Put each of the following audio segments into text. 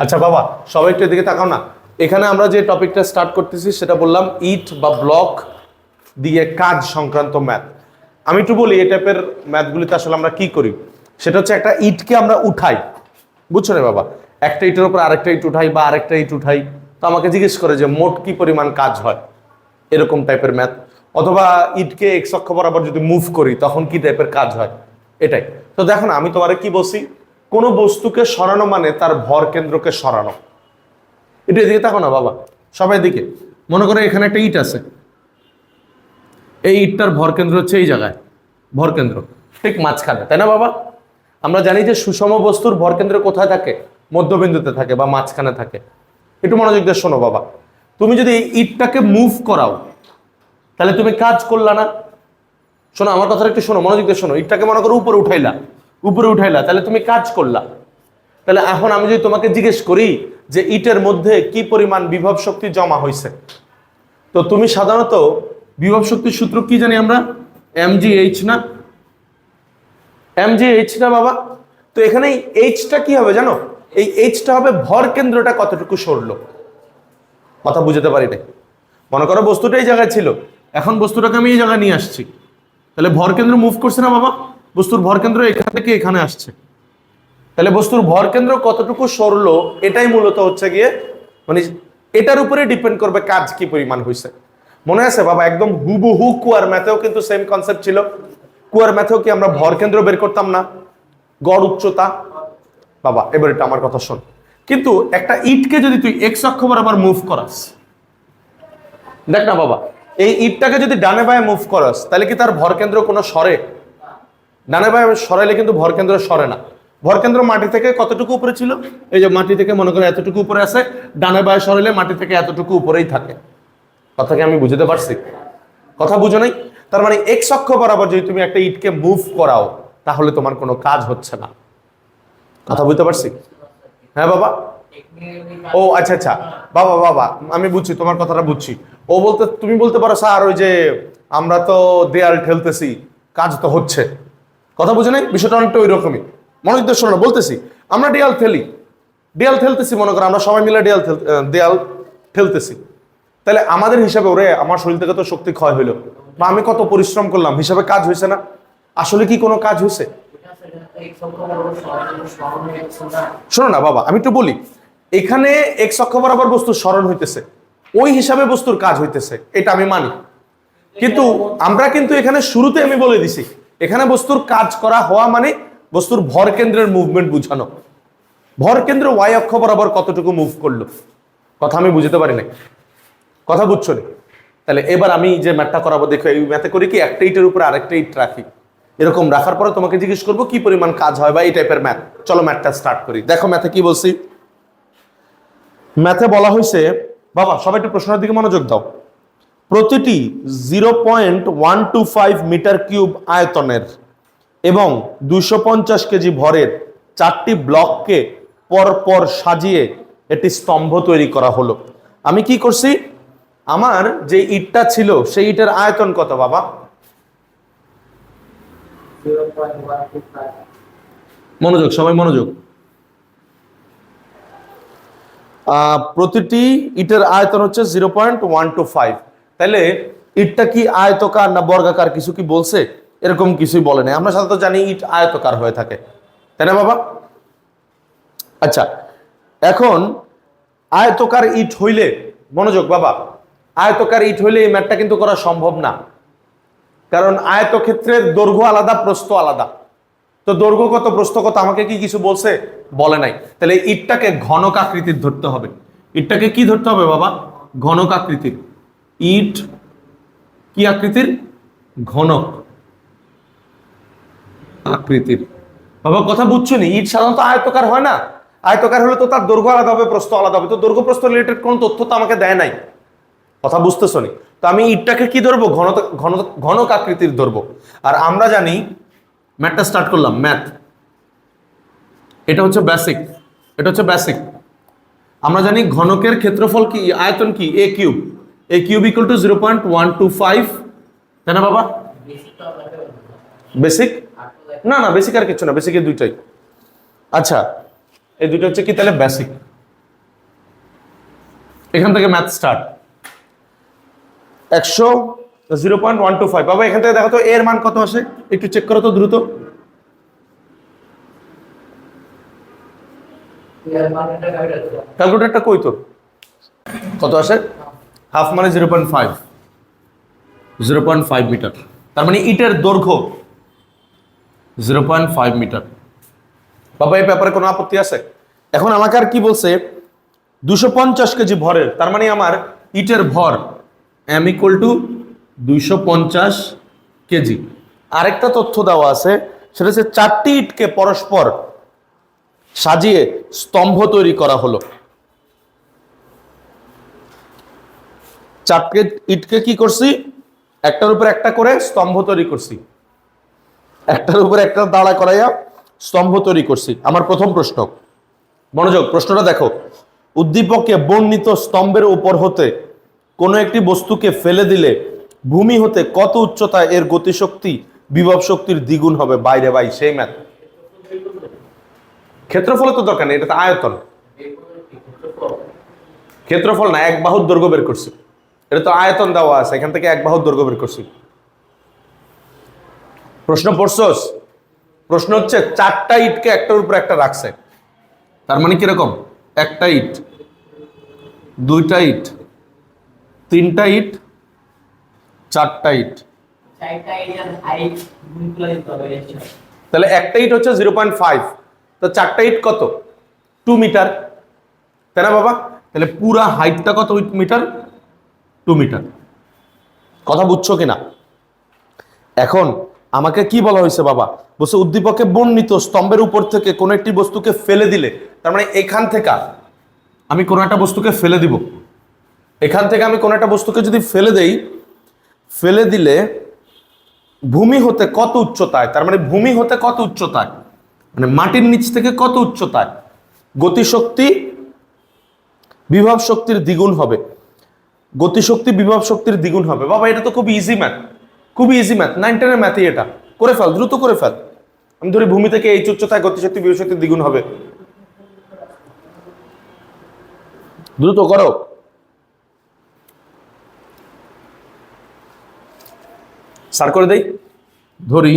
আচ্ছা বাবা, সবাই একটু এদিকে তাকাও না। এখানে আমরা যে টপিকটা স্টার্ট করতেছি সেটা বললাম ইট বা ব্লক দিয়ে কাজ সংক্রান্ত ম্যাথ। আমি একটু বলি এই টাইপের ম্যাথগুলিতে আসলে আমরা কি করি। সেটা হচ্ছে একটা ইটকে আমরা উঠাই, বুঝছো না বাবা? একটা ইটের উপর আরেকটা ইট উঠাই বা আরেকটা ইট উঠাই, তো আমাকে জিজ্ঞেস করে যে মোট কি পরিমাণ কাজ হয়, এরকম টাইপের ম্যাথ। অথবা ইটকে এক্স অক্ষ বরাবর যদি মুভ করি তখন কি টাইপের কাজ হয়, এটাই। তো দেখো না, আমি তোমারে কি বলছি, কোনো বস্তুকে সরানো মানে তার ভর কেন্দ্রকে সরানো। এটা এদিকে থাকো না বাবা, সবাই দিকে। মনে করো এখানে একটা ইট আছে, এই ইটটার ভর কেন্দ্র হচ্ছে এই জায়গায়, ভর কেন্দ্র ঠিক মাঝখানে, তাই না বাবা? আমরা জানি যে সুষম বস্তুর ভর কেন্দ্র কোথায় থাকে, মধ্যবিন্দুতে থাকে বা মাঝখানে থাকে। একটু মনোযোগ দিয়ে শোনো বাবা, তুমি যদি এই ইটটাকে মুভ করাও তাহলে তুমি কাজ করলা না? শোনো আমার কথাটা একটু শোনো, মনোযোগ দিয়ে শোনো। ইটটাকে মনে করো উপরে উঠাইলা, উপরে উঠাইলা, তাহলে তুমি কাজ করলা। তাহলে এখন আমি যদি তোমাকে জিজ্ঞেস করি যে ইটের মধ্যে কি পরিমাণ বিভব শক্তি জমা হয়েছে, তো তুমি সাধারণত বিভব শক্তির সূত্র কি জানি আমরা, mgh না? mgh না বাবা? তো এখানে এই এইচটা কি হবে জানো? এই এইচটা হবে ভর কেন্দ্রটা কতটুকু সরলো। কথা বুঝতে পারি না? মনে করো বস্তুটা এই জায়গায় ছিল, এখন বস্তুটাকে আমি এই জায়গায় নিয়ে আসছি, তাহলে ভর কেন্দ্র মুভ করছে না বাবা? বস্তুর ভর কেন্দ্র এখান থেকে এখানে আসছে, তাহলে বস্তুর ভর কেন্দ্র কতটুকু সরলো এটাই মূলত হচ্ছে গিয়ে মানে এটার উপরে ডিপেন্ড করবে কাজ কি পরিমাণ হয়েছে। মনে আছে বাবা, একদম হুবহু কুয়ার ম্যাথেও কিন্তু সেম কনসেপ্ট ছিল। কুয়ার ম্যাথেও কি আমরা ভর কেন্দ্র বের করতাম না, গড় উচ্চতা? বাবা এবার এটা আমার কথা শোন, কিন্তু একটা ইটকে যদি তুই এক্স অক্ষ বরাবর মুভ করাস, দেখ না বাবা, এই ইটটাকে যদি ডানে বায়ে মুভ করাস তাহলে কি তার ভর কেন্দ্র কোনো সরে? ডানে বায়ে সরাইলে কিন্তু ভর কেন্দ্র সরে না। ভর কেন্দ্র মাটি থেকে কতটুকু উপরে ছিল? এই যে মাটি থেকে মনে করো এতটুকু উপরে আছে, ডানে বায়ে সরাইলে মাটি থেকে এতটুকু উপরেই থাকে। কথা কি আমি বুঝতে পারছি? কথা বুঝো নাই? তার মানে এক্স অক্ষ বরাবর যদি তুমি একটা ইটকে মুভ করাও তাহলে তোমার কোনো কাজ হচ্ছে না। কথা বুঝতে পারছি? হ্যাঁ বাবা? ও আচ্ছা আচ্ছা বাবা, বাবা আমি বুঝছি, তোমার কথাটা বুঝছি। ও বলতে তুমি বলতে পারো স্যার ওই যে আমরা তো দেয়াল ঠেলতেছি, কাজ তো হচ্ছে। কথা বুঝে নাই? বিষয়টা অনেকটা ওই রকমই। মনোযোগ দিয়ে শোনো, বলতেছি আমরা দেয়াল ঠেলি, দেয়াল ঠেলতেছি, মনে করো আমরা সবাই মিলে দেয়াল ঠেলতেছি, তাহলে আমাদের হিসাবে ওরে আমার শরীর থেকে তো শক্তি ক্ষয় হইলো বা আমি কত পরিশ্রম করলাম, হিসাবে কাজ হয়েছে না? আসলে কি কোনো কাজ হয়েছে? শোনো না বাবা, আমি একটু বলি, এখানে এক্স অক্ষ বরাবর বস্তুর স্মরণ হইতেছে, ওই হিসাবে বস্তুর কাজ হইতেছে, এটা আমি মানি। কিন্তু আমরা কিন্তু এখানে শুরুতে আমি বলে দিছি, এখানে বস্তুর কাজ করা হওয়া মানে বস্তুর ভর কেন্দ্রের মুভমেন্ট বুঝানো। ভর কেন্দ্র ওয়াই অক্ষ বরাবর কতটুকু মুভ করলো, কথা আমি বুঝতে পারি না। কথা বুঝছো না? তাহলে এবার আমি যে ম্যাথটা করাবো দেখো, এই ম্যাথে করি কি একটা ইটের উপরে আরেকটা ইট রাখি, এরকম রাখার পরে তোমাকে জিজ্ঞেস করবো কি পরিমাণ কাজ হয় বা এই টাইপের ম্যাথ। চলো ম্যাথটা স্টার্ট করি। দেখো ম্যাথে কি বলছি, ম্যাথে বলা হয়েছে বাবা, সবাই একটু প্রশ্নের দিকে মনোযোগ দাও। প্রতিটি 0.125 মিটার কিউব আয়তনের এবং 250 কেজি ভরের 4টি ব্লককে পরপর সাজিয়ে একটি স্তম্ভ তৈরি করা হলো। আমি কি করছি, আমার যে ইটটা ছিল সেই ইটের আয়তন কত বাবা? মনোযোগ, সবাই মনোযোগ। প্রতিটি ইটের আয়তন হচ্ছে 0.125। তাহলে ইটটা কি আয়তকার না বর্গাকার কিছু কি বলছে? এরকম কিছুই বলে নাই। আমরা সাধারণত জানি ইট আয়তকার হয়ে থাকে, তাই না বাবা? আচ্ছা, এখন আয়তকার ইট হইলে, মনোযোগ বাবা, আয়তকার ইট হইলে এই ম্যাথটা কিন্তু করা সম্ভব না, কারণ আয়তক্ষেত্রের দৈর্ঘ্য আলাদা, প্রস্থ আলাদা। তো দৈর্ঘ্য কত প্রস্থ কত আমাকে কি কিছু বলছে? বলে নাই। তাহলে ইটটাকে ঘনক আকৃতির ধরতে হবে। ইটটাকে কি ধরতে হবে বাবা? ঘনক আকৃতির। ইট কি আকৃতির? ঘনক আকৃতির। বাবা কথা বুঝছো নি? ইট সাধারণত আয়তকার হয় না, আয়তকার হলে তো তার দৈর্ঘ্য আলাদা হবে, প্রস্থ আলাদা হবে। তো দৈর্ঘ্য প্রস্থ রিলেটেড কোন তথ্য তো আমাকে দেয় নাই। কথা বুঝতেছো নি? তো আমি ইটটাকে কি ধরবো? ঘনক আকৃতির ধরবো। আর আমরা জানি, ম্যাথটা স্টার্ট করলাম, ম্যাথ এটা হচ্ছে বেসিক, এটা হচ্ছে বেসিক। আমরা জানি ঘনকের ক্ষেত্রফল কি, আয়তন কি, A cube. A cube equal to 0.125, তাই না বাবা? বেসিক না না, বেসিক আর কিছু না, বেসিকের দুইটাই। আচ্ছা এই দুইটা হচ্ছে কি তাহলে বেসিক। এখান থেকে ম্যাথ স্টার্ট। 0.125 বাবা, এখান থেকে দেখো তো এর মান কত আসে, একটু চেক করো তো দ্রুত। ক্যালকুলেটরটা কই তোর? কত আসে? হাফ মানে 0.5, 0.5 মিটার। তার মানে ইটের দৈর্ঘ্য 0.5 মিটার। বাবা এই ব্যাপারে কোনো আপত্তি আছে? এখন আমাকে আর কি বলছে, 250 কেজি ভরের, তার মানে আমার ইটের ভর m = 250 কেজি। আরেকটা তথ্য দেওয়া আছে, সেটা হচ্ছে 4টি ইটকে পরস্পর সাজিয়ে স্তম্ভ তৈরি করা হলো। 4টি ইটকে কি করছি, একটার উপর একটা করে স্তম্ভ তৈরি করছি, একটার উপর একটা দাঁড়া করাইয়া স্তম্ভ তৈরি করছি। আমার প্রথম প্রশ্ন, মনোযোগ, প্রশ্নটা দেখো। উদ্দীপকে বর্ণিত স্তম্ভের উপর হতে কোনো একটি বস্তুকে ফেলে দিলে ভূমি হতে কত উচ্চতায় এর গতিশক্তি বিভব শক্তির দ্বিগুণ হবে? বাইরে ভাই সেই ম্যাথ। ক্ষেত্রফল তো দরকার নেই, এটা তো আয়তন। ক্ষেত্রফল না, এক বাহুর দৈর্ঘ্য বের করছি, এটা তো আয়তন দেওয়া আছে, এখান থেকে এক বাহুর দৈর্ঘ্য বের করছি। প্রশ্ন পড়ছস? প্রশ্ন হচ্ছে 4টা ইটকে একটার উপর একটা রাখছে, তার মানে কিরকম, একটা ইট, 2টা ইট, 3টা ইট, 4টা ইট। তাহলে একটা ইট হচ্ছে 0.5, তো 4টা ইট কত? 2 মিটার, তাই না বাবা? তাহলে পুরা হাইটটা কত মিটার? 2 মিটার। কথা বুঝছো কিনা? এখন আমাকে কি বলা হয়েছে বাবা, বলছে উদ্দীপকে বর্ণিত স্তম্ভের উপর থেকে কোন একটি বস্তুকে ফেলে দিলে, তার মানে এখান থেকে আমি কোন একটা বস্তুকে ফেলে দিব, এখান থেকে আমি কোন একটা বস্তুকে যদি ফেলে দেই, ফেলে দিলে ভূমি হতে কত উচ্চতায়, তার মানে ভূমি হতে কত উচ্চতায়, মানে মাটির নিচ থেকে কত উচ্চতায় গতিশক্তি বিভব শক্তির দ্বিগুণ হবে। গতিশক্তি বিভব শক্তির দ্বিগুণ হবে। বাবা এটা তো খুব ইজি ম্যাথ, খুবই ইজি ম্যাথ, 9 10 এর ম্যাথই এটা। করে ফেল, দ্রুত করে ফেল। আমি ধরি ভূমি থেকে এই উচ্চতায় গতিশক্তি বিভব শক্তির দ্বিগুণ হবে, দ্রুত করো। স্যার করে দেই। ধরি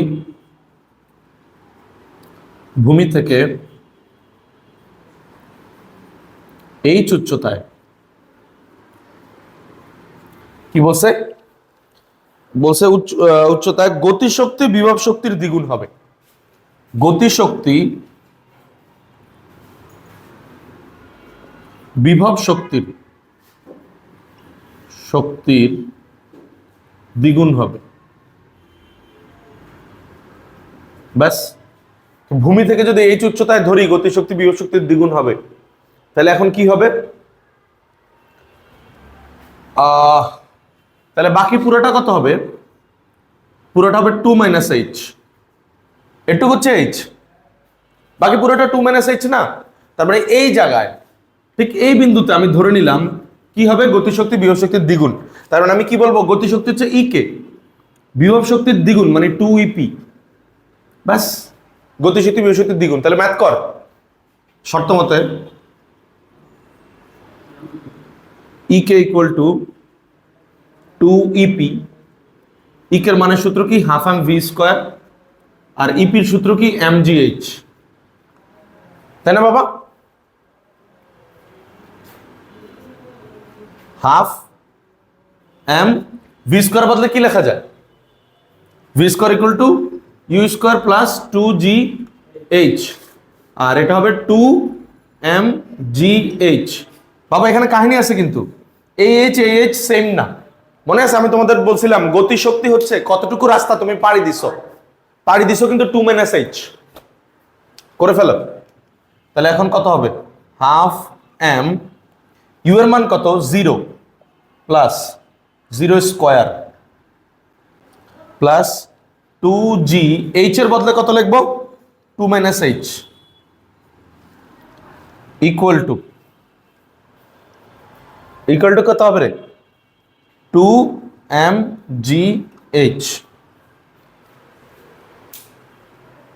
ভূমি থেকে এই উচ্চতায়, কি বলছে, বলছে উচ্চতায় গতিশক্তি বিভব শক্তির দ্বিগুণ হবে। গতিশক্তি বিভব শক্তির দ্বিগুণ হবে। ব্যাস, ভূমি থেকে যদি এই উচ্চতায় ধরি গতিশক্তি বিভব শক্তির দ্বিগুণ হবে, তাহলে এখন কি হবে, তাহলে বাকি পুরোটা কত হবে? পুরোটা হবে 2 - h, এটুকু হচ্ছে h, বাকি পুরোটা 2 - h না? তার মানে এই জায়গায় ঠিক এই বিন্দুতে আমি ধরে নিলাম কি হবে, গতিশক্তি বিভব শক্তির দ্বিগুণ। তার মানে আমি কি বলবো, গতিশক্তি হচ্ছে ই কে, বিভব শক্তির দ্বিগুণ মানে 2EP। ব্যাস, গতিশক্তি বিভব শক্তির দ্বিগুণ। তাহলে ম্যাথ কর শর্ত মতে, ই কে = 2EP। ইকের মানের সূত্র কি, হাফ এম ভি স্কোয়ার, আর ইপির সূত্র কি, mgh, তাই না বাবা? হাফ এম ভি স্কোয়ার বদলে কি লেখা যায়, V square = U square plus 2gh, আর এটা হবে 2mgh। বাবা এখানে কাহিনী আছে কিন্তু, এইচ সেম না। মনে আছে আমি তোমাদের বলছিলাম গতিশক্তি হচ্ছে কতটুকু রাস্তা তুমি পাড়ি দিছো কিন্তু 2 - h করে ফেলো। তাহলে এখন কত হবে, হাফ এম, ইউ এর মান কত, 0 plus 0 square plus 2g, h এর বদলে কত লিখবো, 2 - h ইকুয়াল টু কত হবে রে, 2mgh।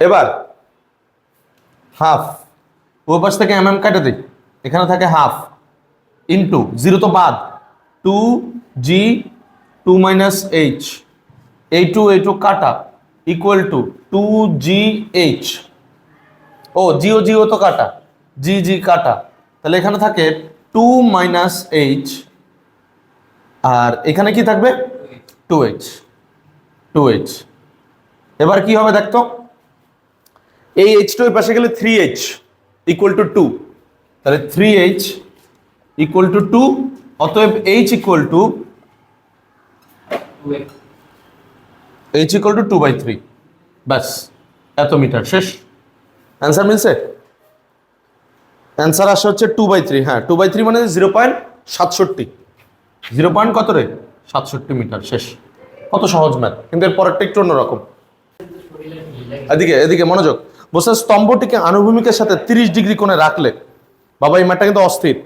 এবার হাফ, ওই পাশ থেকে mm কাটে দিই, এখানে থাকে হাফ, ইন্টু জিরো তো বাদ, 2g 2 মাইনাস h, এই টু কাটা, ইকুয়াল টু 2gh, ও জিও জিও তো কাটা, জি জি কাটা, তাহলে এখানে থাকে 2 মাইনাস h, আর এখানে কি থাকবে 2h, 2h। এবার কি হবে দেখতো, এই h2 এর পাশে গেলে 3h ইকুয়াল টু 2, তাহলে 3h ইকুয়াল টু 2, অতএব h ইকুয়াল টু 2/3, ব্যাস এত মিটার, শেষ। অ্যান্সার মিলছে? অ্যান্সার আসে হচ্ছে 2/3, হ্যাঁ 2/3 মানে 0.67, 0. কত রে 67 মিটার, শেষ। কত সহজ ম্যাথ, কিন্তু এর পরেরটা একটু অন্যরকম। এদিকে এদিকে মনোযোগ, বলছে স্তম্ভটিকে আনুভূমিকের সাথে 30 ডিগ্রি কোণে রাখলে, বাবা এই ম্যাথটা কিন্তু অস্থির।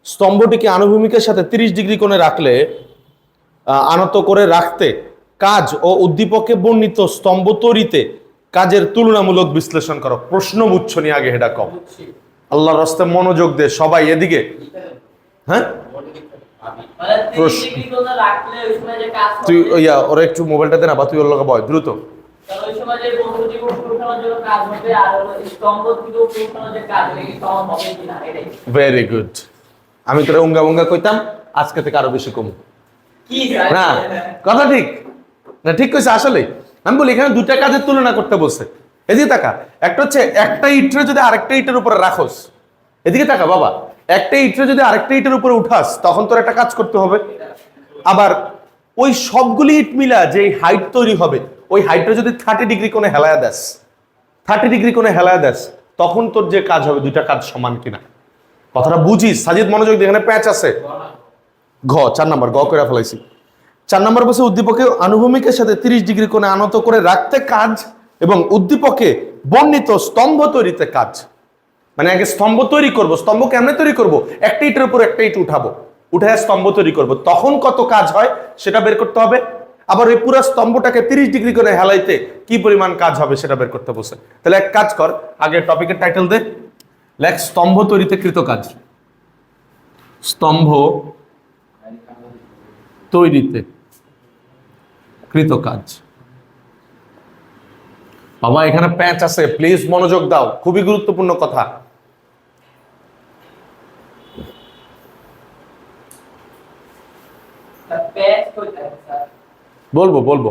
স্তম্ভটিকে আনুভূমিকের সাথে 30 ডিগ্রি কোণে রাখলে, আনত করে রাখতে কাজ ও উদ্দীপকে বর্ণিত স্তম্ভ তৈরিতে কাজের তুলনামূলক বিশ্লেষণ করো। প্রশ্ন বুঝছো নি আগে, হেডা কম। আল্লাহর রাস্তায় মনোযোগ দে সবাই, এদিকে। হ্যাঁ তুই ওরা একটু মোবাইলটা দে না, বা তুই ওর লগে বয় দ্রুত। ভেরি গুড, আমি তোরা উঙ্গা উঙ্গা কইতাম, আজকে থেকে আরো বেশি কম না, কথা ঠিক না, ঠিক কইছে আসলে। আমি বলি এখানে দুইটা কাজের তুলনা করতে বলছে, এদিকে তাকা। একটা হচ্ছে একটা ইটের যদি আরেকটা ইটের উপরে রাখোস, এদিকে তাকা বাবা, একটা ইটের যদি আরেকটা ইটের উপরে উঠাস, তখন তোর একটা কাজ করতে হবে। আবার ওই সবগুলি ইট মিলা যে হাইট তৈরি হবে, ওই হাইটটা যদি 30 ডিগ্রি কোণে হেলায়া দেস, 30 ডিগ্রি কোণে হেলায়া দেস, তখন তোর যে কাজ হবে, দুইটা কাজ সমান কিনা, কথাটা বুঝিস। সাজিদ মনোযোগ দিয়ে, এখানে প্যাচ আছে। ঘ 4 নম্বর, গ করে ফেলাইছি। 4 নম্বর বলছে উদ্দীপকে আনুভূমিকের সাথে 30 ডিগ্রি কোণে আনত করে রাখতে কাজ এবং উদ্দীপকে বর্ণিত স্তম্ভ তৈরিতে কাজ। মানে আগে স্তম্ভ তৈরি করব, স্তম্ভ কেমনে তৈরি করব, একটা ইটের উপর একটা ইট উঠাবো, উঠায় স্তম্ভ তৈরি করব, তখন কত কাজ হয় সেটা বের করতে হবে। আবার ওই পুরো স্তম্ভটাকে 30 ডিগ্রি করে হেলাইতে কি পরিমাণ কাজ হবে সেটা বের করতে বসে। তাহলে এক কাজ কর, আগে টপিকের টাইটেল দে, লেখ স্তম্ভ তৈরিতে কৃত কাজ। স্তম্ভ তৈরিতে কৃত কাজ। বাবা এখানে প্যাচ আছে, প্লিজ মনোযোগ দাও, খুবই গুরুত্বপূর্ণ কথা। বলবো বলবো,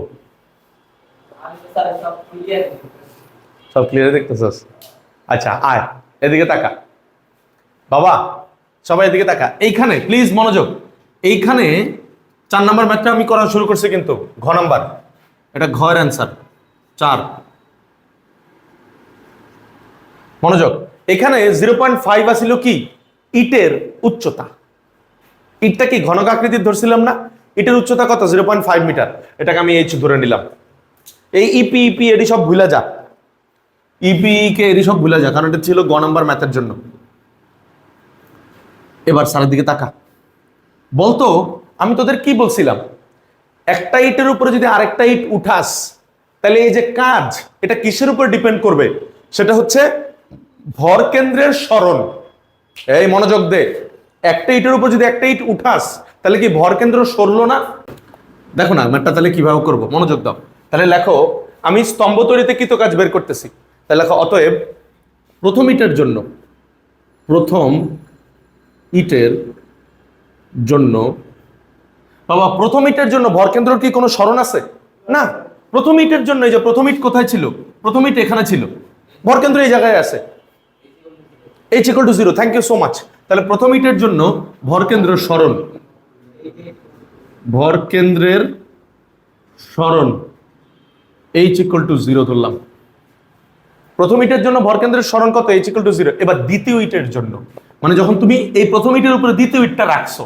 সব ক্লিয়ার দেখতেছস? আচ্ছা আয় এদিকে তাকা বাবা, সবাই এদিকে তাকা। এইখানে প্লিজ মনোযোগ, এইখানে 4 নম্বর ম্যাথটা আমি করা শুরু করছি, কিন্তু ঘ নাম্বার, এটা ঘর অ্যান্সার 4। মনোযোগ, এখানে 0.5 আসিল কি ইটের উচ্চতা। ইটটা কি ঘনক আকৃতির ধরছিলাম না, ইটের উচ্চতা কত 0.5 মিটার, এটাকে আমি এইচ ধরে নিলাম। এই ইপি ইপি এটি সব ভুলে যা, ইপি কে এটি সব ভুলে যা, কারণ এটা ছিল গ নাম্বার ম্যাথের জন্য। এবার সারের দিকে তাকা, বলতো আমি তোদের কি বলছিলাম, একটা ইটের উপরে যদি আরেকটা ইট উঠাস, তাহলে এই যে কাজ, এটা কিসের উপর ডিপেন্ড করবে, সেটা হচ্ছে ভর কেন্দ্রের সরণ। এই মনোযোগ দে, একটা ইটের উপর যদি একটা ইট উঠাস, তাহলে কি ভর কেন্দ্র সরলো না? দেখো না ম্যাথটা তাহলে কিভাবে করবো, মনোযোগ দাও। তাহলে লেখো, আমি স্তম্ভ তৈরিতে কৃত কাজ বের করতেছি, তাহলে লেখো অতএব প্রথম ইটের জন্য, প্রথম ইটের জন্য, বাবা প্রথম ইটের জন্য ভর কেন্দ্রের কি কোনো সরণ আছে? না। প্রথম ইটের জন্য, এই যে প্রথম ইট কোথায় ছিল, প্রথম ইট এখানে ছিল, ভর কেন্দ্র এই জায়গায় আছে, h = 0। Thank you so much. তাহলে প্রথম ইটের জন্য ভর কেন্দ্রের সরণ, ভর কেন্দ্রের সরণ h = 0 ধরলাম। প্রথম ইটের জন্য ভর কেন্দ্রের সরণ কত, h = 0। এবার দ্বিতীয় ইটের জন্য, মানে যখন তুমি এই প্রথম ইটের উপরে দ্বিতীয় ইটটা রাখছো,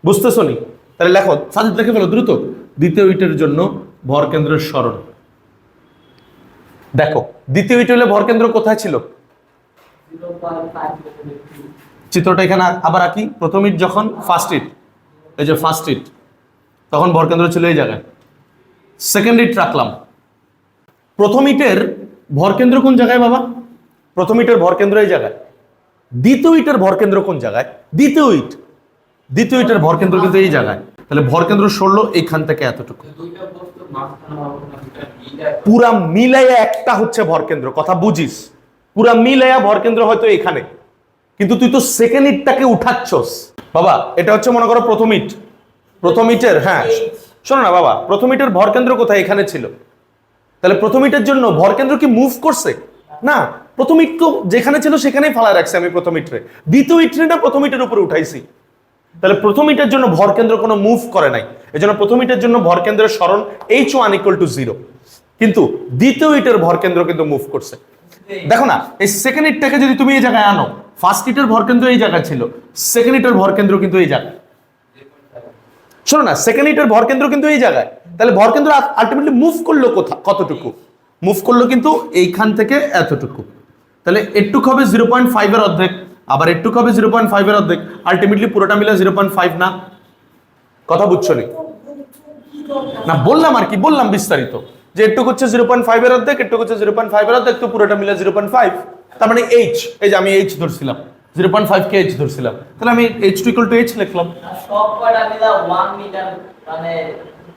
বুঝতেছো নি? তাহলে লেখো, সাজিদ লিখে ফেলো দ্রুত, দ্বিতীয় ইটের জন্য ভর কেন্দ্রের সরণ। দেখো দ্বিতীয় ইট হলে ভর কেন্দ্র কোথায় ছিল, চিত্রটা এখানে আবার আঁকি। প্রথম ইট যখন ফার্স্ট ইট, এই যে ফার্স্ট ইট, তখন ভর কেন্দ্র ছিল এই জায়গায়। সেকেন্ড ইট রাখলাম, প্রথম ইটের ভর কেন্দ্র কোন জায়গায় বাবা, প্রথম ইটের ভর কেন্দ্র এই জায়গায়। দ্বিতীয় ইটের ভর কেন্দ্র কোন জায়গায়, দ্বিতীয় ইট, দ্বিতীয় ইটের ভর কেন্দ্র কিন্তু এই জায়গায়, তাহলে ভর কেন্দ্র সরলো এইখান থেকে এতটুকু। পুরা মিলাইয়া একটা হচ্ছে ভর কেন্দ্র, কথা বুঝিস? পুরা মিলাইয়া ভর কেন্দ্র হয়তো এখানে, কিন্তু তুই তো সেকেন্ড ইটটাকে উঠাচ্ছস বাবা। এটা হচ্ছে মনে করো প্রথম ইট, প্রথম ইটের, হ্যাঁ শোনো না বাবা, প্রথম ইটের ভর কেন্দ্র কোথায়? এখানে ছিল। তাহলে প্রথম ইটের জন্য ভর কেন্দ্র কি মুভ করছে? না, প্রথম ইট তো যেখানে ছিল সেখানেই ফালা রাখছে আমি প্রথম ইটরে। দ্বিতীয় ইটরে না প্রথম ইটের উপরে উঠাইছি। তাহলে প্রথম ইটের জন্য ভর কেন্দ্র কোনো মুভ করে নাই, এজন্য প্রথম ইটের জন্য ভর কেন্দ্রের সরণ h1 = 0। কিন্তু দ্বিতীয় ইটের ভর কেন্দ্র কিন্তু মুভ করছে। দেখো না, এই সেকেন্ড ইটটাকে যদি তুমি এই জায়গায় আনো, ফার্স্ট ইটের ভর কেন্দ্র এই জায়গায় ছিল, সেকেন্ড ইটের ভর কেন্দ্র কিন্তু এই জায়গায়। শোনো না, সেকেন্ড ইটের ভর কেন্দ্র কিন্তু এই জায়গায়, তাহলে ভর কেন্দ্র আলটিমেটলি মুভ করলো কতটুকু? মুভ করলো কিন্তু এইখান থেকে এতটুকু। তাহলে এটুক হবে 0.5 এর অর্ধেক, আবার এটুক হবে 0.5 এর অর্ধেক, আলটিমেটলি পুরোটা মিলে 0.5 না? কথা বুঝছো না? বললাম আর কি, বললাম বিস্তারিত যে এটুক হচ্ছে 0.5 এর অর্ধেক, এটুক হচ্ছে 0.5 এর অর্ধেক, তো পুরোটা মিলে 0.5। তার মানে h, এই যে আমি h ধরছিলাম, 0.5 কে h ধরছিলাম, তাহলে আমি h2 = h লিখলাম। সব কয়টা মিলা 1 মিটার, মানে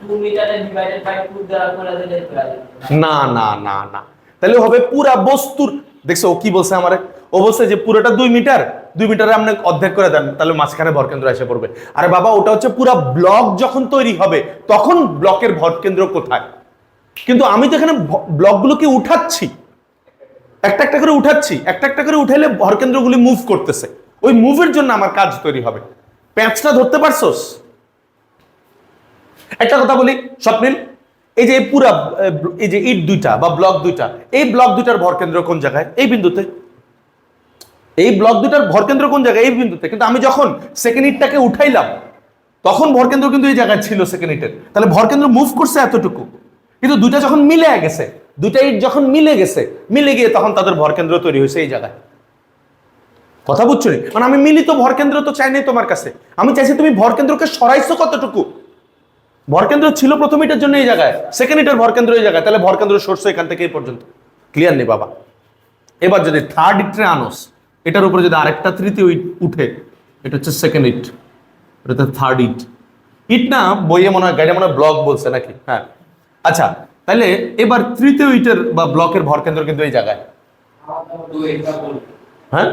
2 মিটারে ডিভাইডেড বাই 2 দ্বারা করে দিলে না না না না, তাহলে হবে পুরা বস্তুর, দেখছো ও কি বলছে আমারে? ও বলছে যে পুরোটা 2 মিটার, 2 মিটারে আপনি অর্ধেক করে দেন, তাহলে মাঝখানে ভর কেন্দ্র এসে পড়বে। আরে বাবা, ওটা হচ্ছে পুরা ব্লক যখন তৈরি হবে তখন ব্লকের ভর কেন্দ্র কোথায়? কিন্তু আমি তো এখানে ব্লকগুলোকে উঠাচ্ছি, একটা একটা করে উঠাচ্ছি, একটা একটা করে উঠাইলে ভর কেন্দ্রগুলি মুভ করতেছে, ওই মুভের জন্য আমার কাজ তৈরি হবে। প্যাঁচটা ধরতে পারছোস? একটা কথা বলি স্বপ্নিল, এই যে পুরা এই যে ইট দুইটা বা ব্লক দুইটা, এই ব্লক দুইটার ভর কেন্দ্র কোন জায়গায়? এই বিন্দুতে। এই ব্লক দুইটার ভর কেন্দ্র কোন জায়গায়? এই বিন্দুতে। কিন্তু আমি যখন সেকেন্ড ইটটাকে উঠাইলাম তখন ভর কেন্দ্র কিন্তু এই জায়গায় ছিল সেকেন্ড ইটের, তাহলে ভর কেন্দ্র মুভ করছে এতটুকু। কিন্তু দুইটা যখন মিলে গেছে, দুইটা ইট যখন মিলে গেছে, মিলে গিয়ে তখন তাদের ভর কেন্দ্র তৈরি হয়েছে এই জায়গায়। কথা বুঝছো? মানে আমি মিলিত ভর কেন্দ্র তো চাই নাই তোমার কাছে, আমি চাইছি তুমি ভর কেন্দ্রকে সরাইছো কতটুকু। ভর কেন্দ্র ছিল প্রথম ইটের জন্য এই জায়গায়, সেকেন্ড ইটের ভর কেন্দ্র এই জায়গায়, তাহলে ভর কেন্দ্র সরছে এখান থেকে এই পর্যন্ত। ক্লিয়ার নেই বাবা? এবার যদি থার্ড ইটরে আনোস, এটার উপরে যদি আরেকটা তৃতীয় ইট উঠে, এটা হচ্ছে সেকেন্ড ইট, এটা থার্ড ইট। ইট না, বইয়ে মনে হয়, গাইডে মনে হয় ব্লক বলছে নাকি? হ্যাঁ, আচ্ছা, তাহলে এবার তৃতীয় ইটের বা ব্লকের ভর কেন্দ্র কিন্তু এই জায়গায়। হ্যাঁ,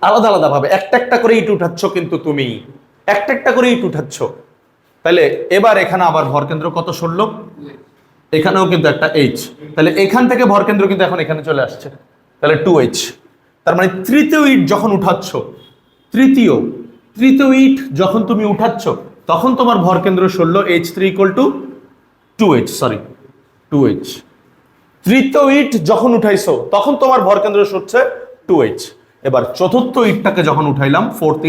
আলাদা আলাদা ভাবে একটা একটা করে ইট উঠাচ্ছ, কিন্তু তুমি একটা একটা করে ইট উঠাচ্ছ। তাহলে এবার এখানে আবার ভর কেন্দ্র কত সরলো? এখানেও কিন্তু একটা h, তাহলে এখান থেকে ভর কেন্দ্র কিন্তু এখন এখানে চলে আসছে, তাহলে 2h। তার মানে তৃতীয় ইট যখন উঠাচ্ছ, তৃতীয় ইট যখন তুমি উঠাচ্ছ তখন তোমার ভর কেন্দ্র সরলো h3 = 2h, সরি 2h। তৃতীয় ইট যখন উঠাইছো তখন তোমার ভর কেন্দ্র সরছে 2h। এবার চতুর্থ ইটটাকে যখন উঠাইলাম, ফোর্থ,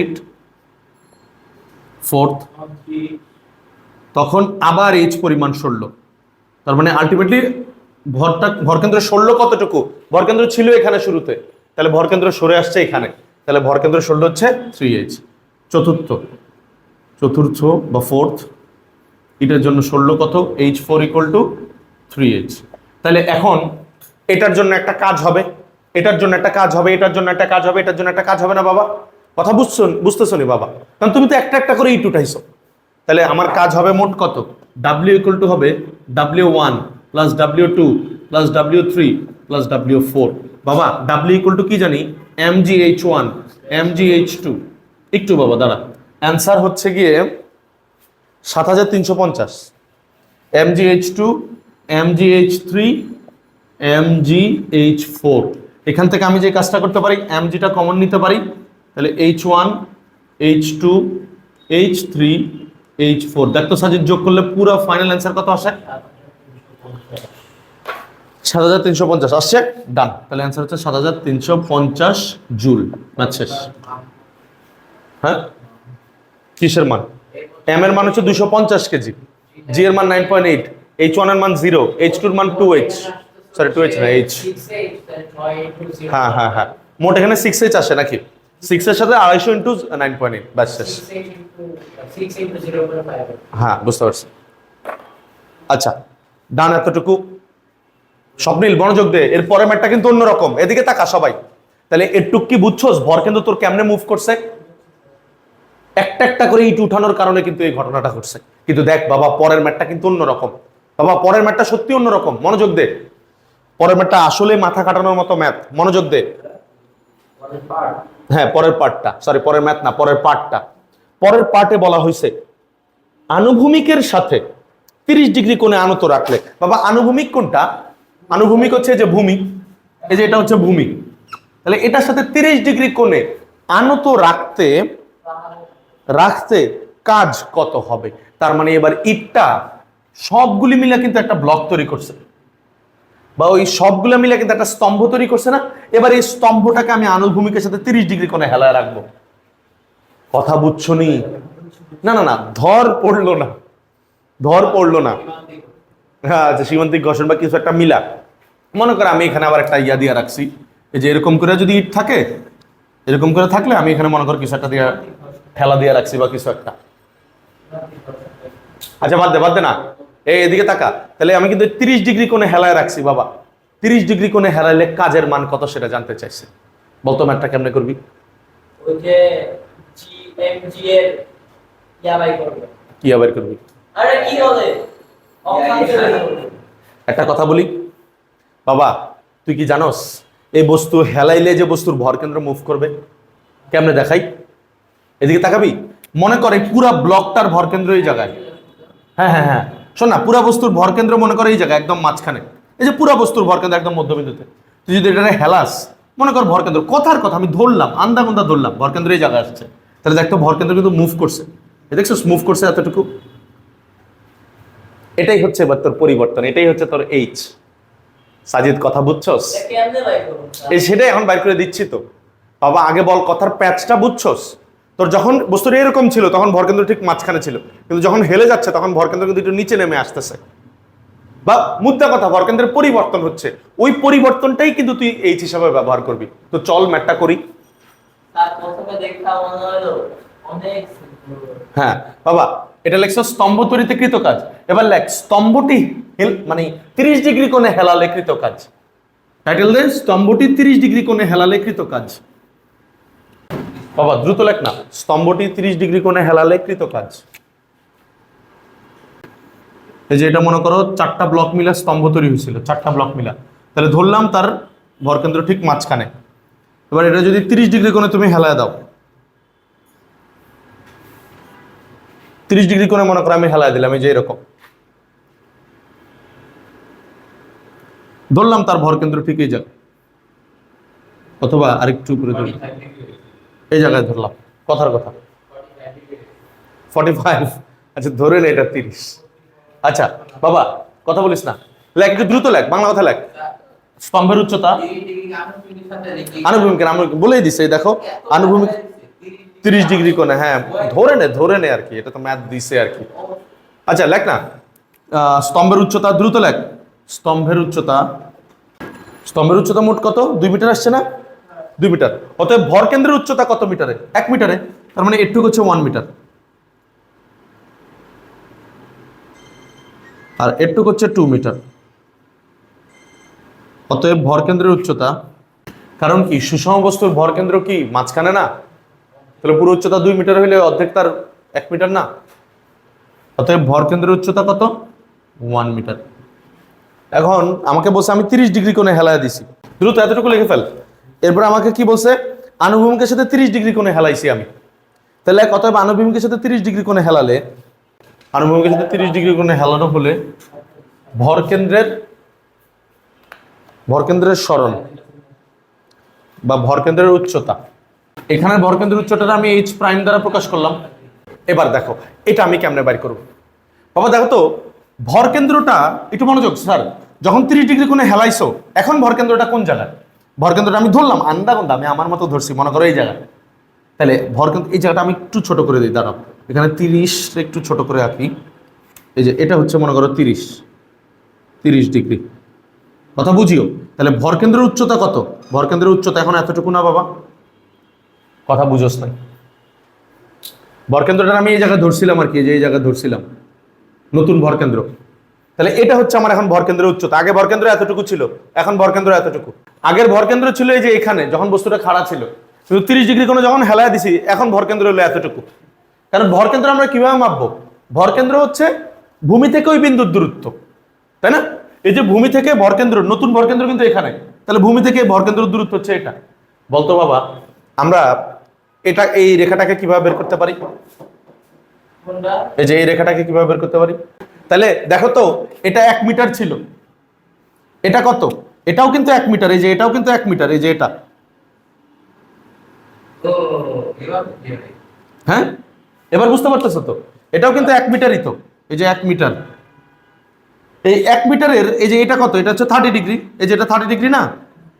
তখন আবার h পরিমাণ সরলো। তার মানে আলটিমেটলি ভর কেন্দ্র সরলো কতটুকু? ভর কেন্দ্র ছিল এখানে শুরুতে, তাহলে ভর কেন্দ্র সরে আসছে এখানে, তাহলে ভর কেন্দ্র সরলো হচ্ছে 3h। চতুর্থ বা ফোর্থ এটার জন্য সরলো কত? h4 = 3h। তাহলে এখন এটার জন্য একটা কাজ হবে, এটার জন্য একটা কাজ হবে, এটার জন্য একটা কাজ হবে, এটার জন্য একটা কাজ হবে না বাবা? কথা বুঝতেছো নি বাবা? কারণ তুমি তো একটা একটা করে ইট উঠাইছো। তাহলে আমার কাজ হবে মোট কত? W = হবে W1 + W2 + W3 + W4। বাবা W = কি জানি? mgh1 mgh2। একটু বাবা দাঁড়া, অ্যান্সার হচ্ছে গিয়ে 7350, mgh2 mgh3 mgh4। এখান থেকে আমি যে কাজটা করতে পারি, mgটা কমন নিতে পারি, তাহলে h1 h2 h3 h4। দেখতো সাজিদ, যোগ করলে পুরো ফাইনাল অ্যান্সার কত আসে? 7350 আসছে। ডান, তাহলে অ্যান্সার হচ্ছে 7350 জুল। ম্যাথ শেষ। হ্যাঁ, কিসের মান? এম এর মান হচ্ছে 250 কেজি, জি এর মান 9.8, h1 এর মান 0, h2 এর মান 2h, সরি 2h না h। হ্যাঁ হ্যাঁ হ্যাঁ, মোট এখানে 6h আসে নাকি? 6 এর সাথে 250 × 9.8, ব্যাস শেষ। হ্যাঁ, বুঝতে পারছি। আচ্ছা, ডান, এতটুকু। স্বপ্নিল মনোযোগ দে, এর পরের ম্যাটটা কিন্তু অন্যরকম, এদিকে তাকা সবাই। তাহলে এটুক কি বুঝছস ভর কেন্দ্র তোর কেমনে মুভ করছে? একটা একটা করে ইট উঠানোর কারণে কিন্তু এই ঘটনাটা ঘটছে। কিন্তু দেখ বাবা, পরের ম্যাটটা কিন্তু অন্যরকম। বাবা পরের ম্যাটটা সত্যি অন্যরকম, মনোযোগ দে। পরের ম্যাটটা আসলে মাথা কাটানোর মতো ম্যাথ, মনোযোগ দে। হ্যাঁ, পরের পার্টটা, সরি পরের ম্যাথ না, পরের পার্টটা। পরের পার্টে বলা হয়েছে আনুভূমিকের সাথে 30 ডিগ্রি কোণে আনত রাখলে। বাবা আনুভূমিক কোনটা? আনুভূমিক হচ্ছে যে ভূমি, এই যে এটা হচ্ছে ভূমি। তাহলে এটার সাথে 30 ডিগ্রি কোণে আনত রাখতে রাখতে কাজ কত হবে? তার মানে এবার ইটটা সবগুলি মিলে কিন্তু একটা ব্লক তৈরি করছে, বা ওই সবগুলো মিলে কিন্তু একটা স্তম্ভ তৈরি করছে না? এবার এই স্তম্ভটাকে আমি আনুভূমিকের সাথে 30 ডিগ্রি কোণে হেলায় রাখবো। কথা বুঝছো নি? না না না, ধর পড়লো না, ধর পড়লো না। হ্যাঁ আচ্ছা, সীমান্তিক ঘর্ষণ বা কিছু একটা মিলা। মনে করো আমি এখানে আবার একটা ইয়া দিয়ে রাখছি, এই যে এরকম করে যদি ইট থাকে, এরকম করে থাকলে আমি এখানে মনে করো কিছু একটা দিয়ে ঠেলা দিয়ে রাখছি বা কিছু একটা। আচ্ছা বাদ দে না, এদিকে তাকা। তাহলে আমি কিন্তু 30 ডিগ্রি কোণে হেলায় রাখছি বাবা। 30 ডিগ্রি কোণে হেলাইলে কাজের মান কত সেটা জানতে চাইছে। বলতো ম্যাথটা কেমনে করবি? ওই যে জিএমজি এর ইয়া বাই করবে। কি আবার করবি? আরে কি বলে, অক্ষাংশ বের করবে। একটা কথা বলি বাবা, তুই কি জানোস এই বস্তু হেলাইলে যে বস্তুর ভর কেন্দ্র মুভ করবে? কেমনে দেখাই? এদিকে তাকাবি। মনে করে পুরা ব্লকটার ভর কেন্দ্র এই জায়গায়। হ্যাঁ হ্যাঁ হ্যাঁ, শোন না, পুরা বস্তুর ভর কেন্দ্র মনে করে এই জায়গায় একদম মাঝখানে। এই যে পুরা বস্তুর ভর কেন্দ্র একদম মধ্যবিন্দুতে। তুই যদি এটা হেলাস, মনে কর ভর কেন্দ্র, কথার কথা আমি ধরলাম, আন্দা ধরলাম ভর কেন্দ্র এই জায়গায় আসছে, তাহলে দেখতো ভর কেন্দ্র কিন্তু মুভ করছে। দেখছো মুভ করছে এতটুকু। এটাই হচ্ছে এবার তোর পরিবর্তন, এটাই হচ্ছে তোর এইচ। সাজিদ কথা বুঝছস? এটা কেমনে বাই করব? এই সেটাই এখন বাইর করে দিচ্ছি তো বাবা। আগে বল কথার প্যাচটা বুঝছস? তোর যখন বস্তুটা এরকম ছিল তখন ভরকেন্দ্র ঠিক মাঝখানে ছিল, কিন্তু যখন হেলে যাচ্ছে তখন ভরকেন্দ্র কিন্তু একটু নিচে নেমে আসতেছে। বা মুদ্রা কথা, ভরকেন্দ্রের পরিবর্তন হচ্ছে, ওই পরিবর্তনটাই কিন্তু তুই এইচ হিসাবে ব্যবহার করবি। তো চল ম্যাথটা করি। তার প্রথমে দেখা মনে হলো অনেক simple। হ্যাঁ বাবা, এটা লেখছো স্তম্ভ তৈরিতে কৃত কাজ। এবার লেখ স্তম্ভটি মানে 30 ডিগ্রি কোণে হেলালে কৃত কাজ। টাইটেল দে, স্তম্ভটি 30 ডিগ্রি কোণে হেলালে কৃত কাজ। বাবা দ্রুত লেখ না, স্তম্ভটি 30 ডিগ্রি কোণে হেলালে কৃত কাজ। এই যে এটা মনে করো 4টা ব্লক মিলা স্তম্ভ তৈরি হয়েছিল, 4টা ব্লক মিলা। তাহলে ধরলাম তার ভরকেন্দ্র ঠিক মাঝখানে। এবার এটা যদি 30 ডিগ্রি কোণে তুমি হেলায় দাও, 30 ডিগ্রি কোণে মনে করো আমি হেলায় দিলাম, এই যে এরকম ধরলাম তার ভরকেন্দ্র ঠিক এই জায়গায়, অথবা আরেকটু উপরে ধরলাম, এই জায়গায় ধরলাম, কথার কথা 45। আচ্ছা ধরে নে এটা 30। আচ্ছা বাবা কথা বলিস না, লেখ একটু দ্রুত লেখ, বাংলা কথা লেখ। স্তম্ভের উচ্চতা আনুভূমিক বলেই দিছে, এই দেখো আনুভূমিক 30 ডিগ্রি কোণে। হ্যাঁ ধরে নে আর কি, এটা তো ম্যাথ দিছে আর কি। আচ্ছা লেখ না, স্তম্ভের উচ্চতা, দ্রুত লেখ। স্তম্ভের উচ্চতা মোট কত? 2 মিটার আসছে না? 2 মিটার। অতএব ভরকেন্দ্রের উচ্চতা কত মিটারে? 1 মিটারে। তার মানে এটুকু হচ্ছে 1 মিটার, আর এটুকু হচ্ছে 2 মিটার। অতএব ভরকেন্দ্রের উচ্চতা, কারণ কি সুষম বস্তুর ভরকেন্দ্র কি মাঝখানে না? তাহলে পুরো উচ্চতা 2 মিটার হইলে অর্ধেক তার 1 মিটার না? অতএব ভরকেন্দ্রের উচ্চতা কত? 1 মিটার। এখন আমাকে বলছে আমি 30 ডিগ্রি কোণে হেলায় দিছি, দ্রুত এতটুকু লিখে ফেল। এরপর আমাকে কি বলছে? আনুভূমিকের সাথে 30 ডিগ্রি কোণে হেলাইছি আমি। তাহলে অতএব আনুভূমিকের সাথে 30 ডিগ্রি কোণে হেলালে, আনুভূমিকের সাথে 30 ডিগ্রি কোণে হেলানো হলে ভরকেন্দ্রের সরণ বা ভরকেন্দ্রের উচ্চতা, এখানে ভরকেন্দ্রের উচ্চতাটা আমি এইচ প্রাইম দ্বারা প্রকাশ করলাম। এবার দেখো এটা আমি কেমনে বাইর করব? বাবা দেখো তো, ভরকেন্দ্রটা একটু মনোযোগ স্যার, যখন 30 ডিগ্রি কোণে হেলাইছো, এখন ভরকেন্দ্রটা কোন জায়গায়? ভরকেন্দ্রটা আমি ধরলাম আন্দাগন্দা, আমি আমার মতো ধরছি, মনে করো এই জায়গায়। তাহলে ভরকেন্দ্র এই জায়গাটা আমি একটু ছোট করে দিই, দাঁড়াও এখানে 30 একটু ছোট করে আঁকি। এই যে এটা হচ্ছে মনে করো 30 ডিগ্রি, কথা বুঝিও। তাহলে ভরকেন্দ্রের উচ্চতা কত? ভরকেন্দ্রের উচ্চতা এখন এতটুকু না বাবা, কথা বুঝোস নাই। ভরকেন্দ্রটা আমি এই জায়গায় ধরছিলাম আর কি, যে এই জায়গায় ধরছিলাম নতুন ভরকেন্দ্র। তাহলে এটা হচ্ছে আমার এখন ভরকেন্দ্রের উচ্চতা। আগে ভরকেন্দ্র এতটুকু ছিল, এখন ভরকেন্দ্র এতটুকু। আগের ভরকেন্দ্র ছিল এই যে এখানে, যখন বস্তুটা খাড়া ছিল, কিন্তু 30 ডিগ্রি কোণে যখন হেলায় দিছি, এখন ভরকেন্দ্র হলো এতটুকু। কারণ ভরকেন্দ্র আমরা কিভাবে মাপবো? ভরকেন্দ্র হচ্ছে ভূমি থেকে ওই বিন্দুর দূরত্ব, তাই না? এই যে ভূমি থেকে ভরকেন্দ্র, নতুন ভরকেন্দ্র কিন্তু এখানে, তাহলে ভূমি থেকে ভরকেন্দ্রের দূরত্ব হচ্ছে এটা। বলতো বাবা, আমরা এটা এই রেখাটাকে কিভাবে বের করতে পারি? কোনটা? এই যে এই রেখাটাকে কিভাবে বের করতে পারি? তাহলে দেখো তো, এটা 1 মিটার ছিল, এটা কত? এটাও কিন্তু 1 মিটার, এই যে এটাও কিন্তু 1 মিটার, এই যে এটা, তো এবার কি হবে? হ্যাঁ এবার বুঝতে পারতেছো তো? এটাও কিন্তু 1 মিটারই তো, এই যে 1 মিটার। এই 1 মিটারের এই যে এটা কত? এটা হচ্ছে 30 ডিগ্রি, এই যে এটা 30 ডিগ্রি না?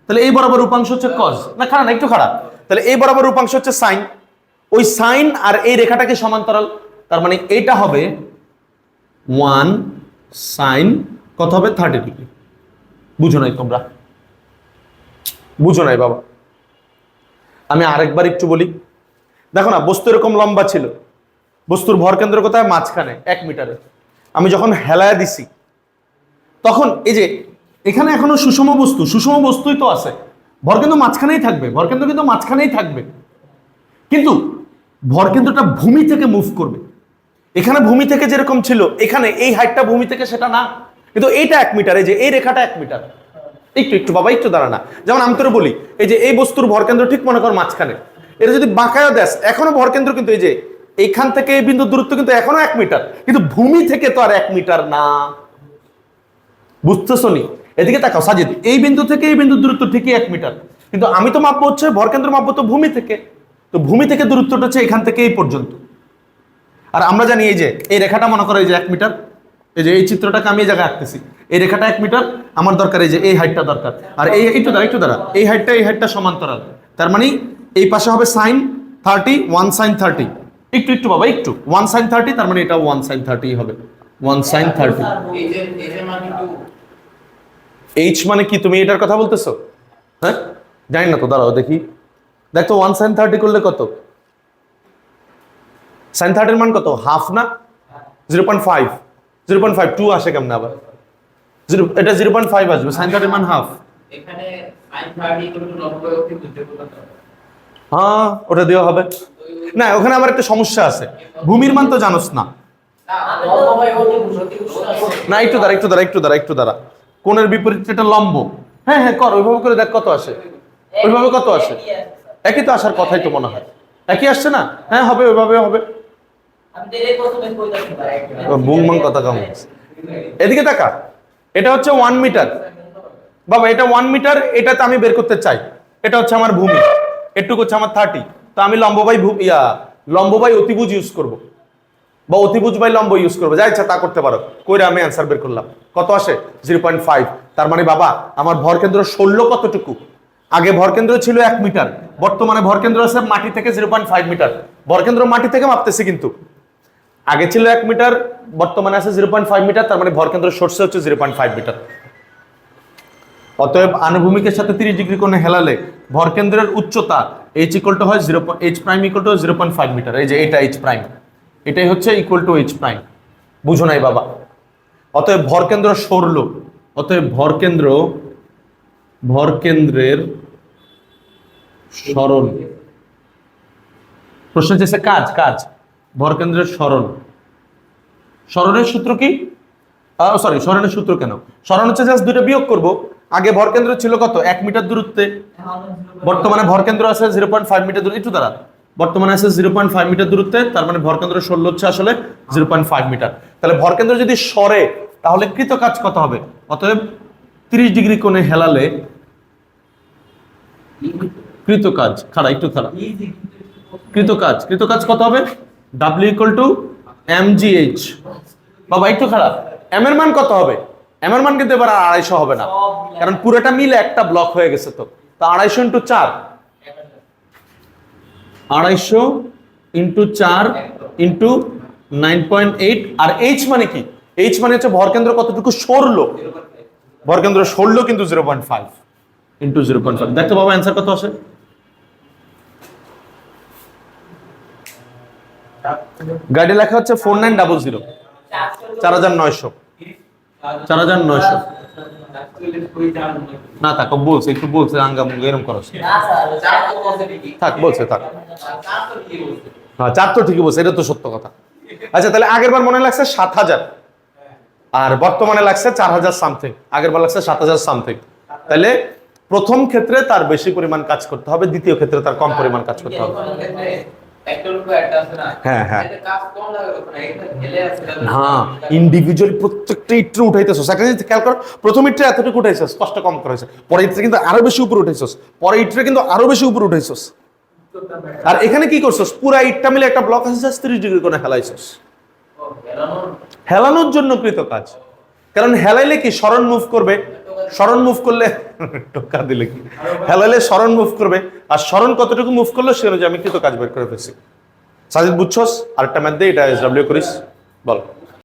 তাহলে এই বরাবর উপাংশ হচ্ছে কজ, না খাড়া না একটু খাড়া, তাহলে এই বরাবর উপাংশ হচ্ছে সাইন। ওই সাইন আর এই রেখাটাকে সমান্তরাল, তার মানে এইটা হবে 1 সাইন কত হবে? 30 ডিগ্রি। বুঝো নাই তোমরা? বুঝো নাই বাবা? আমি আরেকবার একটু বলি। দেখো না, বস্তু এরকম লম্বা ছিল, বস্তুর ভরকেন্দ্র কোথায়? মাঝখানে 1 মিটারে। আমি যখন হেলায় দিছি তখন এই যে এখানে এখনো সুষম বস্তু, সুষম বস্তুই তো আছে, ভর কিন্তু মাঝখানেই থাকবে, ভরকেন্দ্র কিন্তু মাঝখানেই থাকবে, কিন্তু ভরকেন্দ্রটা ভূমি থেকে মুভ করবে। এখানে ভূমি থেকে যেরকম ছিল, এখানে এই হাইটটা ভূমি থেকে সেটা না, কিন্তু এইটা 1 মিটার, এই যে এই রেখাটা 1 মিটার। একটু একটু বাবা একটু দাঁড়া না, যেমন আমি তোর বলি, এই যে এই বস্তুর ভরকেন্দ্র ঠিক মনে কর মাঝখানে, এটা যদি বাঁকায়ও দেশ এখনো ভরকেন্দ্র কিন্তু এই যে এইখান থেকে এই বিন্দুর দূরত্ব কিন্তু এখনো 1 মিটার, কিন্তু ভূমি থেকে তো আর 1 মিটার না। বুঝতেছো নি? এদিকে তাকাও সাজিদ, এই বিন্দু থেকে এই বিন্দুর দূরত্ব ঠিকই 1 মিটার, কিন্তু আমি তো মাপবো হচ্ছে ভরকেন্দ্র, মাপবো তো ভূমি থেকে, তো ভূমি থেকে দূরত্বটা হচ্ছে এখান থেকে এই পর্যন্ত। আর আমরা জানি এই যে এই রেখাটা মনে করো এই যে 1 মিটার, এই যে এই চিত্রটাকে আমি এই জায়গায় আঁকতেছি, এই রেখাটা 1 মিটার, আমার দরকার এই যে এই হাইটটা দরকার, আর এই একটু দ্বারা এই হাইটটা সমান্তরাল, তার মানে এই পাশে হবে সাইন 30, 1 সাইন 30, একটু বাবা একটু 1 সাইন 30, তার মানে এটা 1 সাইন 30 হবে, 1 সাইন 30। এই যে মানে একটু এইচ মানে কি? তুমি এটার কথা বলতেছো? হ্যাঁ জানি না তো, দাঁড়াও দেখি। দেখো 1 সাইন 30 করলে কত? সাইন 30 এর মান কত? হাফ না? 0.5, 0.5 2 আসে কেমন আবার? এটা 0.5 আসবে, সাইন 30 এর মান হাফ। এখানে sin 30 = 90 কিন্তু দেবতা। হ্যাঁ ওটা দেওয়া হবে না, ওখানে আবার একটা সমস্যা আছে, ভূমির মান তো জানোস না। না একটু দাঁড়া, কোণের বিপরীতে এটা লম্ব, হ্যাঁ হ্যাঁ কর, ওইভাবে করে দেখ কত আসে, ওইভাবে কত আসে? একই তো আসার কথাই তো মনে হয়, একই আসছে না? হ্যাঁ হবে, ওইভাবে হবে। বুংমাং কথা কম। এদিকে তাকা, এটা হচ্ছে 1 মিটার বাবা, এটা 1 মিটার, এটাতে আমি বের করতে চাই, এটা হচ্ছে আমার ভূমি, এটুকু হচ্ছে আমার 30, তো আমি লম্ব বাই অতিভুজ ইউজ করব, বা অতিভুজ বাই লম্ব ইউজ করবো, যা ইচ্ছা তা করতে পারো, কইরা আমি অ্যান্সার বের করলাম। কত আসে? 0.5। তার মানে বাবা আমার ভরকেন্দ্র 16 কতটুকু? আগে ভরকেন্দ্র ছিল 1 মিটার, বর্তমানে ভরকেন্দ্র আছে মাটি থেকে 0.5 মিটার। ভরকেন্দ্র মাটি থেকে মাপতেছি, কিন্তু আগে ছিল 1 মিটার, বর্তমানে আছে 0.5 মিটার, তার মানে ভরকেন্দ্র সরছে হচ্ছে 0.5 মিটার। অতএব আনুভূমিকের সাথে 30 ডিগ্রি কোণে হেলালে ভরকেন্দ্রের উচ্চতা h = হয় 0.5 মিটার। এই যে এটা h প্রাইম, এটাই হচ্ছে ইকুয়াল টু h প্রাইম। বুঝো নাই বাবা? অতএব ভরকেন্দ্র সরল, অতএব ভরকেন্দ্রের সরণ, প্রশ্ন হচ্ছে কাজ ভরকেন্দ্রের সরণের সূত্র কি? সরণের সূত্র কেন? সরণ হচ্ছে জাস্ট দুটো বিয়োগ করব। আগে ভরকেন্দ্র ছিল কত? 1 মিটার দূরত্বে, বর্তমানে ভরকেন্দ্র আছে 0.5 মিটার দূরত্বে, একটু দ্বারা বর্তমানে আছে 0.5 মিটার দূরত্বে, তার মানে ভরকেন্দ্র সরল হচ্ছে আসলে 0.5 মিটার। তাহলে ভরকেন্দ্র যদি সরে তাহলে কৃত কাজ কত হবে? অতএব 30 ডিগ্রি কোণে হেলালে কৃত কাজ, কৃত কাজ কত হবে? W = mgh। বাবা একটু খারাপ, m এর মান কত হবে? m এর মান কিন্তু এবার 250 হবে না, কারণ পুরোটা মিলে একটা ব্লক হয়ে গেছে, তো 250 × 4, 250 × 4 × 9.8। আর h মানে কি? h মানে হচ্ছে ভরকেন্দ্র কতটুকু সরলো, ভরকেন্দ্র সরলো কিন্তু 0.5 × 0.5। দেখো বাবা অ্যান্সার কত আসে? গাইডে লেখা হচ্ছে 4900, 4900, 4900। না থাক, বলছে একটু বলছে আঙ্গা মুঙ্গা এরকম করস, থাক বলছে থাক। চার তো কি বলছে? হ্যাঁ 4 তো ঠিকই বলছে, এটা তো সত্য কথা। আচ্ছা তাহলে আগের বার মনে লাগছে 7000 আর বর্তমানে লাগছে 4000 সামথিং, আগের বার লাগছে 7000 সামথিং। তাহলে প্রথম ক্ষেত্রে তার বেশি পরিমাণ কাজ করতে হবে, দ্বিতীয় ক্ষেত্রে তার কম পরিমাণ কাজ করতে হবে। একটা লোক একটা আছে না, হ্যাঁ, হ্যাঁ। এতে কাজ কম লাগে ওখানে, এটা খেলে আছে হ্যাঁ ইন্ডিভিজুয়ালি প্রত্যেকটা ইট্রে উঠাইতেছস, একটা জিনিস খেয়াল কর, প্রথম ইট্রে এতটুকু উঠাইছস, কষ্ট কম করেছে, পরে ইট্রে কিন্তু আরো বেশি উপরে উঠাইছস, পরে ইট্রে কিন্তু আরো বেশি উপরে উঠাইছস। আর এখানে কি করছস, পুরা ইটটা মিলে একটা ব্লক আছে 30 ডিগ্রি কোণে হেলাইছস। হেলানোর জন্য কৃত কাজ। কারণ হেলাইলে কি স্মরণ মুভ করবে, স্মরণ মুভ করলে টোকা দিলে কি, হেলাইলে স্মরণ মুভ করবে, আর স্মরণ কতটুকু মুভ করলো সে অনুযায়ী আমি কৃত কাজ বের করে ফেলছি। সাজিদ বুঝছস? আরেকটা ম্যাথ দে, এটা এসডব্লিউ করিস, বল।